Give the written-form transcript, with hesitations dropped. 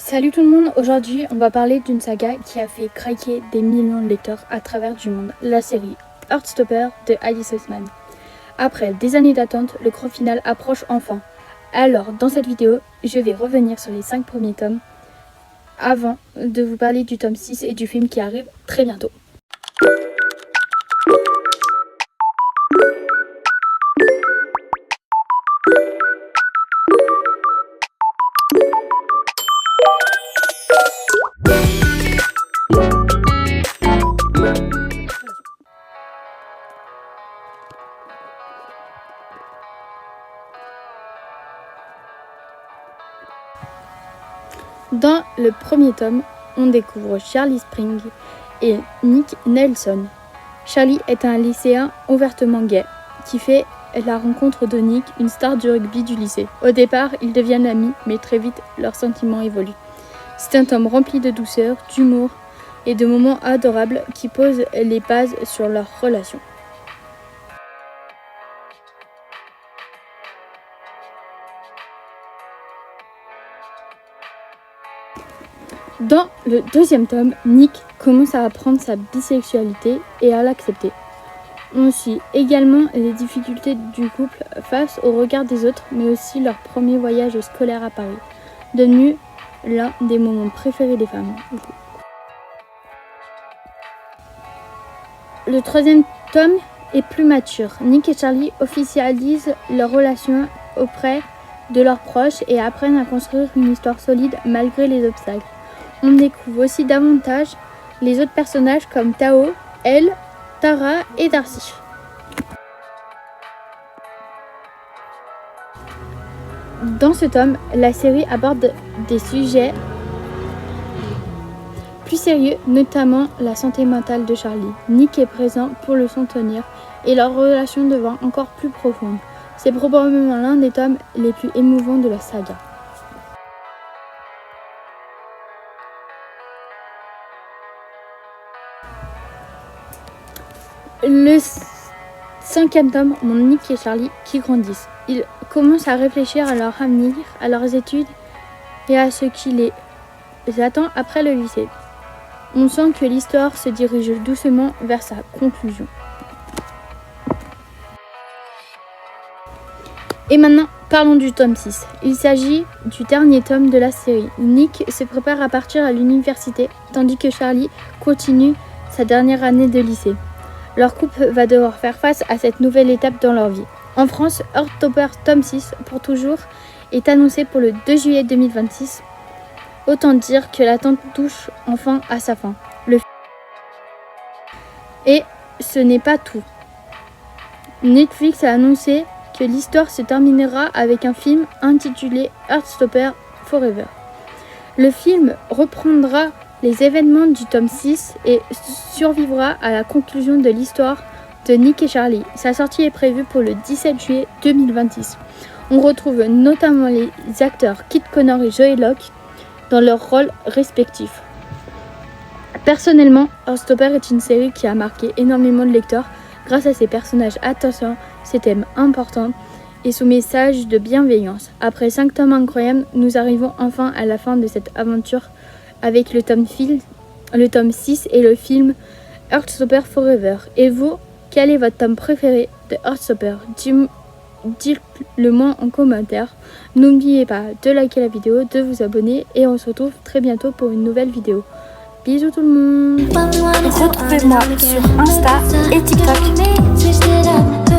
Salut tout le monde, aujourd'hui on va parler d'une saga qui a fait craquer des millions de lecteurs à travers du monde, la série Heartstopper de Alice Oseman. Après des années d'attente, le grand final approche enfin. Alors dans cette vidéo, je vais revenir sur les 5 premiers tomes avant de vous parler du tome 6 et du film qui arrive très bientôt. Dans le premier tome, on découvre Charlie Spring et Nick Nelson. Charlie est un lycéen ouvertement gay qui fait la rencontre de Nick, une star du rugby du lycée. Au départ, ils deviennent amis, mais très vite, leurs sentiments évoluent. C'est un tome rempli de douceur, d'humour et de moments adorables qui posent les bases sur leur relation. Dans le deuxième tome, Nick commence à apprendre sa bisexualité et à l'accepter. On suit également les difficultés du couple face au regard des autres, mais aussi leur premier voyage scolaire à Paris, devenu l'un des moments préférés des femmes. Le troisième tome est plus mature. Nick et Charlie officialisent leur relation auprès de leurs proches et apprennent à construire une histoire solide malgré les obstacles. On découvre aussi davantage les autres personnages comme Tao, Elle, Tara et Darcy. Dans ce tome, la série aborde des sujets plus sérieux, notamment la santé mentale de Charlie. Nick est présent pour le soutenir et leur relation devient encore plus profonde. C'est probablement l'un des tomes les plus émouvants de la saga. Le cinquième tome montre Nick et Charlie qui grandissent. Ils commencent à réfléchir à leur avenir, à leurs études et à ce qui les attend après le lycée. On sent que l'histoire se dirige doucement vers sa conclusion. Et maintenant, parlons du tome 6. Il s'agit du dernier tome de la série. Nick se prépare à partir à l'université, tandis que Charlie continue sa dernière année de lycée. Leur couple va devoir faire face à cette nouvelle étape dans leur vie. En France, Heartstopper tome 6 pour toujours est annoncé pour le 2 juillet 2026. Autant dire que l'attente touche enfin à sa fin. Et ce n'est pas tout. Netflix a annoncé que l'histoire se terminera avec un film intitulé Heartstopper Forever. Le film reprendra les événements du tome 6 et survivra à la conclusion de l'histoire de Nick et Charlie. Sa sortie est prévue pour le 17 juillet 2026. On retrouve notamment les acteurs Kit Connor et Joey Locke dans leurs rôles respectifs. Personnellement, Heartstopper est une série qui a marqué énormément de lecteurs grâce à ses personnages attachants, ses thèmes importants et son message de bienveillance. Après 5 tomes incroyables, nous arrivons enfin à la fin de cette aventure avec le tome 6 et le film Heartstopper Forever. Et vous, quel est votre tome préféré de Heartstopper? Dites-le moi en commentaire. N'oubliez pas de liker la vidéo, de vous abonner et on se retrouve très bientôt pour une nouvelle vidéo. Bisous tout le monde. Retrouvez-moi sur Insta et TikTok.